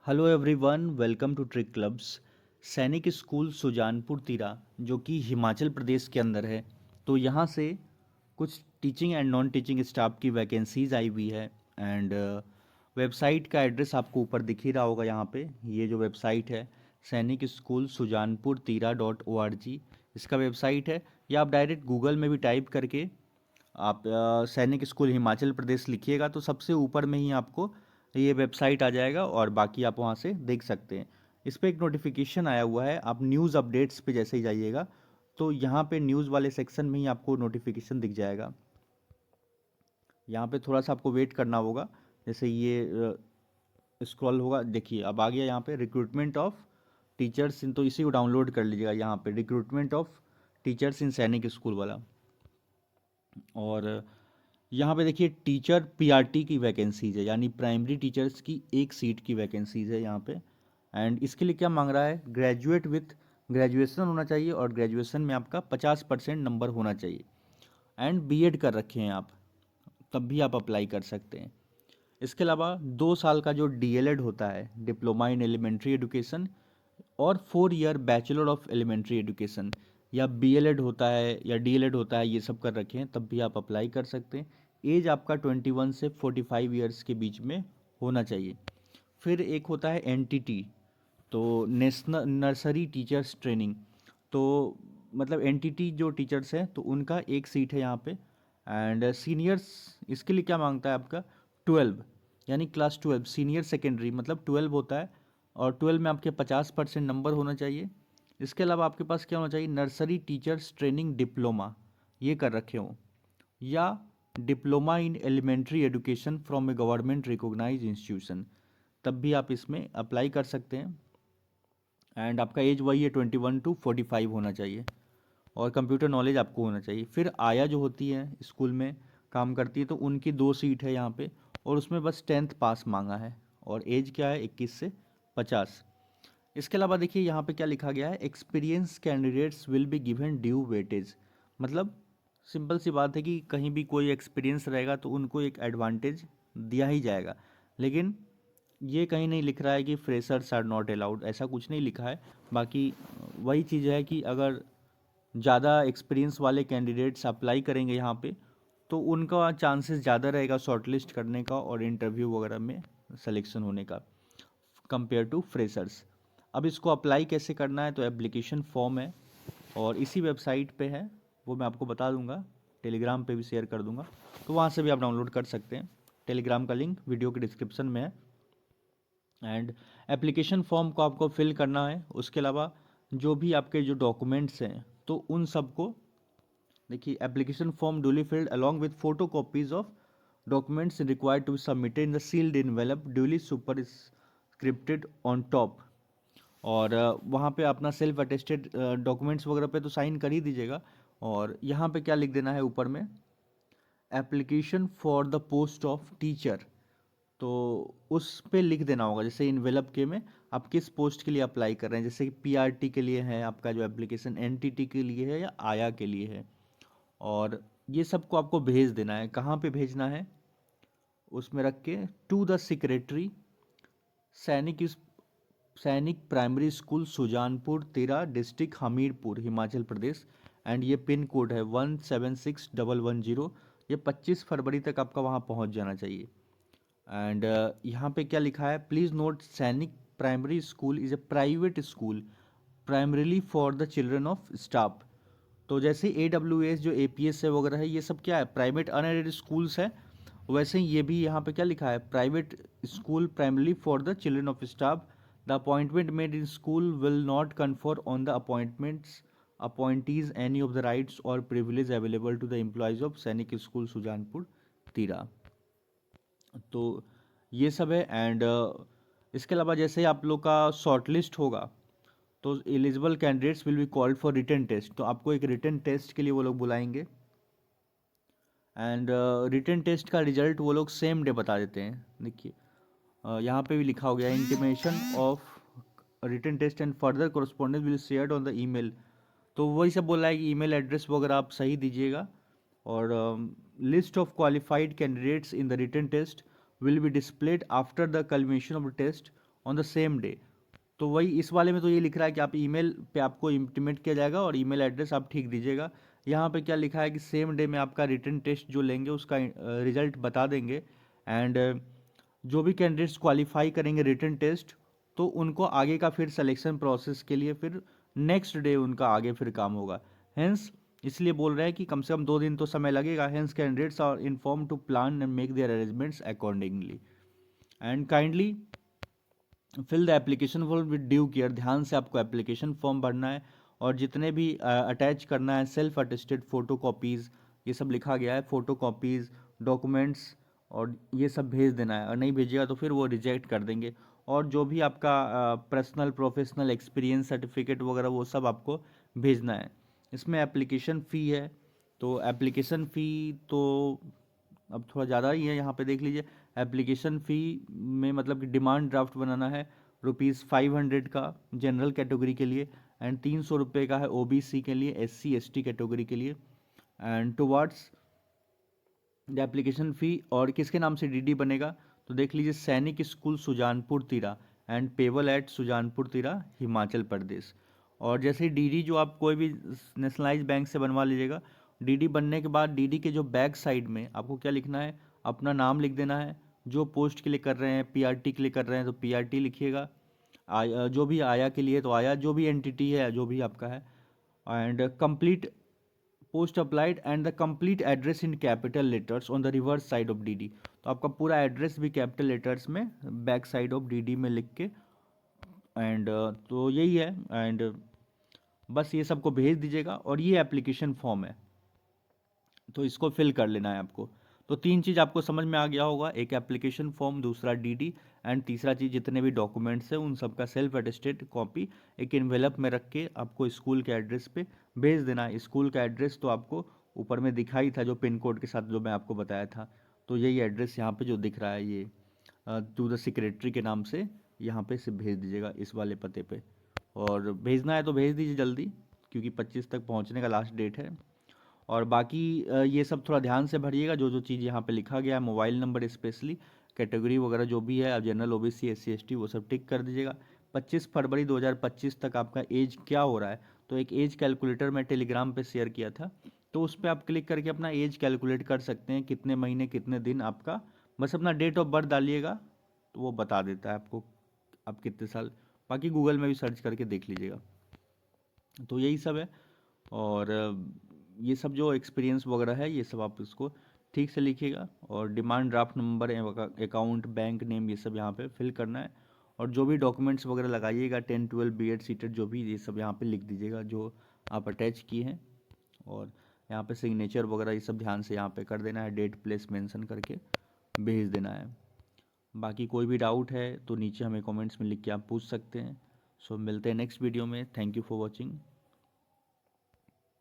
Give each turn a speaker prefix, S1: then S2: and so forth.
S1: Hello everyone, welcome to trick clubs. Sainik school Sujanpur Tira जो कि हिमाचल प्रदेश के अंदर है, तो यहाँ से कुछ teaching and non teaching staff की वैकेंसीज आई हुई है। एंड वेबसाइट का एड्रेस आपको ऊपर दिख ही रहा होगा। यहाँ पे ये जो वेबसाइट है सैनिक स्कूल सुजानपुर तीरा .org, इसका वेबसाइट है। या आप डायरेक्ट गूगल में भी टाइप करके आप सैनिक स्कूल हिमाचल प्रदेश लिखिएगा तो सबसे ऊपर में ही आपको ये वेबसाइट आ जाएगा और बाकी आप वहाँ से देख सकते हैं। इस पर एक नोटिफिकेशन आया हुआ है, आप न्यूज़ अपडेट्स पे जैसे ही जाइएगा तो यहाँ पे न्यूज़ वाले सेक्शन में ही आपको नोटिफिकेशन दिख जाएगा। यहाँ पे थोड़ा सा आपको वेट करना होगा, जैसे ये स्क्रॉल होगा। देखिए अब आ गया यहाँ पे रिक्रूटमेंट ऑफ टीचर्स इन, तो इसी को डाउनलोड कर लीजिएगा। यहाँ पे रिक्रूटमेंट ऑफ टीचर्स इन सैनिक स्कूल वाला। और यहाँ पे देखिए टीचर पीआरटी की वैकेंसीज है, यानी प्राइमरी टीचर्स की एक सीट की वैकेंसीज है यहाँ पे। एंड इसके लिए क्या मांग रहा है, ग्रेजुएट विथ ग्रेजुएशन होना चाहिए और ग्रेजुएशन में आपका 50% नंबर होना चाहिए। एंड बीएड कर रखे हैं आप, तब भी आप अप्लाई कर सकते हैं। इसके अलावा 2 साल का जो डीएलएड होता है, डिप्लोमा इन एलिमेंट्री एजुकेशन, और 4 year bachelor of elementary education, या बीएलएड होता है या डीएलएड होता है, ये सब कर रखे हैं तब भी आप अप्लाई कर सकते हैं। एज आपका 21 से 45 ईयर्स के बीच में होना चाहिए। फिर एक होता है एनटीटी, तो नेशनल नर्सरी टीचर्स ट्रेनिंग, तो मतलब एनटीटी जो टीचर्स हैं तो उनका एक सीट है यहाँ पे। एंड सीनियर्स इसके लिए क्या मांगता है आपका 12, यानी क्लास 12 सीनियर सेकेंडरी, मतलब 12 होता है और 12 में आपके 50% नंबर होना चाहिए। इसके अलावा आपके पास क्या होना चाहिए, नर्सरी टीचर्स ट्रेनिंग डिप्लोमा ये कर रखे हों, या diploma in elementary education from a government recognise institution, तब भी आप इसमें अप्लाई कर सकते हैं। एंड आपका एज वही है 21 टू 45 होना चाहिए और कंप्यूटर नॉलेज आपको होना चाहिए। फिर आया जो होती है स्कूल में काम करती है, तो उनकी 2 सीट है यहाँ पे और उसमें बस 10th पास मांगा है और एज क्या है 21 से 50। इसके अलावा देखिए यहाँ पे क्या लिखा गया है, experience candidates will be given due weightage, मतलब सिंपल सी बात है कि कहीं भी कोई एक्सपीरियंस रहेगा तो उनको एक एडवांटेज दिया ही जाएगा। लेकिन ये कहीं नहीं लिख रहा है कि फ्रेशर्स आर नॉट अलाउड, ऐसा कुछ नहीं लिखा है। बाकी वही चीज़ है कि अगर ज़्यादा एक्सपीरियंस वाले कैंडिडेट्स अप्लाई करेंगे यहाँ पे तो उनका चांसेस ज़्यादा रहेगा शॉर्टलिस्ट करने का और इंटरव्यू वगैरह में सिलेक्शन होने का, कंपेयर टू फ्रेशर्स। अब इसको अप्लाई कैसे करना है, तो एप्लीकेशन फॉर्म है और इसी वेबसाइट पे है, वो मैं आपको बता दूंगा, टेलीग्राम पे भी शेयर कर दूंगा, तो वहाँ से भी आप डाउनलोड कर सकते हैं। टेलीग्राम का लिंक वीडियो के डिस्क्रिप्शन में है। एंड एप्लीकेशन फॉर्म को आपको फिल करना है। उसके अलावा जो भी आपके जो डॉक्यूमेंट्स हैं तो उन सबको देखिए, application form duly filled along with photo copies of documents required to be submitted in the sealed envelope duly superscripted on top. और वहाँ पे अपना सेल्फ अटेस्टेड डॉक्यूमेंट्स वगैरह पे तो साइन कर ही दीजिएगा। और यहाँ पे क्या लिख देना है ऊपर में, application for the post of teacher, तो उस पे लिख देना होगा। जैसे इनवेलप के में आप किस पोस्ट के लिए अप्लाई कर रहे हैं, जैसे कि पीआरटी के लिए है आपका जो एप्लीकेशन, एनटीटी के लिए है या आया के लिए है। और ये सबको आपको भेज देना है। कहाँ पे भेजना है, उसमें रख के टू द सेक्रेटरी सैनिक सैनिक प्राइमरी स्कूल सुजानपुर तेरा डिस्ट्रिक्ट हमीरपुर हिमाचल प्रदेश। एंड ये पिन कोड है 176110। ये 25 फरवरी तक आपका वहाँ पहुँच जाना चाहिए। एंड यहाँ पे क्या लिखा है, प्लीज़ नोट सैनिक primary school is a private school primarily for the children of staff. तो जैसे AWS जो APS है वगैरह है, ये सब क्या है, प्राइवेट अनएडेड स्कूल्स है। वैसे ही ये भी यहाँ पे क्या लिखा है, private school primarily for the children of staff. The appointment made in school will not confer on the appointments appointees any of the rights और privilege available to the employees of Sainik school Sujanpur Tira. तो ये सब है। And इसके अलावा जैसे आप लोग का शॉर्ट लिस्ट होगा तो eligible candidates will be called for written test, तो आपको एक रिटन टेस्ट के लिए वो लोग बुलाएंगे। एंड रिटन टेस्ट का रिजल्ट वो लोग सेम डे बता देते हैं। देखिए यहाँ पे भी लिखा हो गया, intimation of written test and further correspondence will shared on the email. तो वही सब बोला है कि ईमेल एड्रेस वगैरह आप सही दीजिएगा। और list of qualified candidates in the written test will be displayed after the culmination of the test on the same day. तो वही इस वाले में तो ये लिख रहा है कि आप ईमेल पे आपको इंटीमेट किया जाएगा और ईमेल एड्रेस आप ठीक दीजिएगा। यहाँ पे क्या लिखा है कि सेम डे में आपका रिटन टेस्ट जो लेंगे उसका रिजल्ट बता देंगे। एंड जो भी कैंडिडेट्स क्वालिफाई करेंगे रिटन टेस्ट, तो उनको आगे का फिर सिलेक्शन प्रोसेस के लिए फिर नेक्स्ट डे उनका आगे फिर काम होगा। हेंस इसलिए बोल रहे हैं कि कम से कम 2 दिन तो समय लगेगा। Hence candidates are inform to plan and make their arrangements accordingly and kindly fill the application form with due care. ध्यान से आपको एप्लीकेशन फॉर्म भरना है और जितने भी अटैच करना है सेल्फ अटेस्टेड फ़ोटो कॉपीज़, ये सब लिखा गया है, फ़ोटो कॉपीज़ डॉक्यूमेंट्स और ये सब भेज देना है। और नहीं भेजिएगा तो फिर वो रिजेक्ट कर देंगे। और जो भी आपका पर्सनल प्रोफेशनल एक्सपीरियंस सर्टिफिकेट वगैरह वो सब आपको भेजना है। इसमें एप्लीकेशन फ़ी है, तो एप्लीकेशन फ़ी तो अब थोड़ा ज़्यादा ही है। यहाँ पे देख लीजिए एप्लीकेशन फ़ी में मतलब कि डिमांड ड्राफ्ट बनाना है ₹500 का जनरल कैटेगरी के लिए एंड 300 रुपये का है ओबीसी के लिए, एससी एसटी कैटेगरी के लिए। And towards the application fee और किसके नाम से डीडी बनेगा तो देख लीजिए सैनिक स्कूल सुजानपुर तिरा एंड पेबल एट सुजानपुर तिरा हिमाचल प्रदेश। और जैसे ही डीडी जो आप कोई भी नेशनलाइज बैंक से बनवा लीजिएगा, डीडी बनने के बाद डीडी के जो बैक साइड में आपको क्या लिखना है, अपना नाम लिख देना है। जो पोस्ट के लिए कर रहे हैं, पीआरटी के लिए कर रहे हैं तो पीआरटी लिखिएगा। आया जो भी आया के लिए तो आया, जो भी एंटिटी है जो भी आपका है। And complete post applied and the complete address in capital letters on the reverse side of DD. तो आपका पूरा एड्रेस भी कैपिटल लेटर्स में बैक साइड ऑफ डीडी में लिख के एंड तो यही है। एंड बस ये सबको भेज दीजिएगा और ये एप्लीकेशन फॉर्म है, तो इसको फिल कर लेना है आपको। तो 3 चीज़ आपको समझ में आ गया होगा, एक एप्लीकेशन फॉर्म, दूसरा डीडी एंड तीसरा चीज़ जितने भी डॉक्यूमेंट्स हैं उन सब का सेल्फ अटेस्टेड कॉपी एक इन्वेलप में रख के आपको स्कूल के एड्रेस पे भेज देना है। स्कूल का एड्रेस तो आपको ऊपर में दिखाई था जो पिन कोड के साथ जो मैं आपको बताया था, तो यही एड्रेस यहाँ पे जो दिख रहा है ये टू द सेक्रेटरी के नाम से यहाँ पे से भेज दीजिएगा इस वाले पते पे। और भेजना है तो भेज दीजिए जल्दी, क्योंकि 25 तक पहुँचने का लास्ट डेट है। और बाकी ये सब थोड़ा ध्यान से भरिएगा, जो जो चीज़ यहाँ पे लिखा गया है, मोबाइल नंबर स्पेशली, कैटेगरी वगैरह जो भी है, अब जनरल ओबीसी एससी एसटी वो सब टिक कर दीजिएगा। 25 फरवरी 2025 तक आपका एज क्या हो रहा है, तो एक एज कैलकुलेटर मैं टेलीग्राम पे शेयर किया था, तो उस पर आप क्लिक करके अपना एज कैलकुलेट कर सकते हैं, कितने महीने कितने दिन आपका। बस अपना डेट ऑफ बर्थ डालिएगा तो वो बता देता है आपको आप कितने साल। बाकी गूगल में भी सर्च करके देख लीजिएगा। तो यही सब है। और ये सब जो एक्सपीरियंस वगैरह है ये सब आप इसको ठीक से लिखिएगा। और demand draft number, account, bank name, ये सब यहाँ पे फिल करना है। और जो भी डॉक्यूमेंट्स वगैरह लगाइएगा 10 12 बीएड सीटेड जो भी, ये सब यहाँ पे लिख दीजिएगा जो आप अटैच किए हैं। और यहाँ पे सिग्नेचर वगैरह ये सब ध्यान से यहाँ पे कर देना है, डेट प्लेस मेंशन करके भेज देना है। बाकी कोई भी डाउट है तो नीचे हमें कमेंट्स में लिख के आप पूछ सकते हैं। सो मिलते हैं नेक्स्ट वीडियो में। Thank you for watching.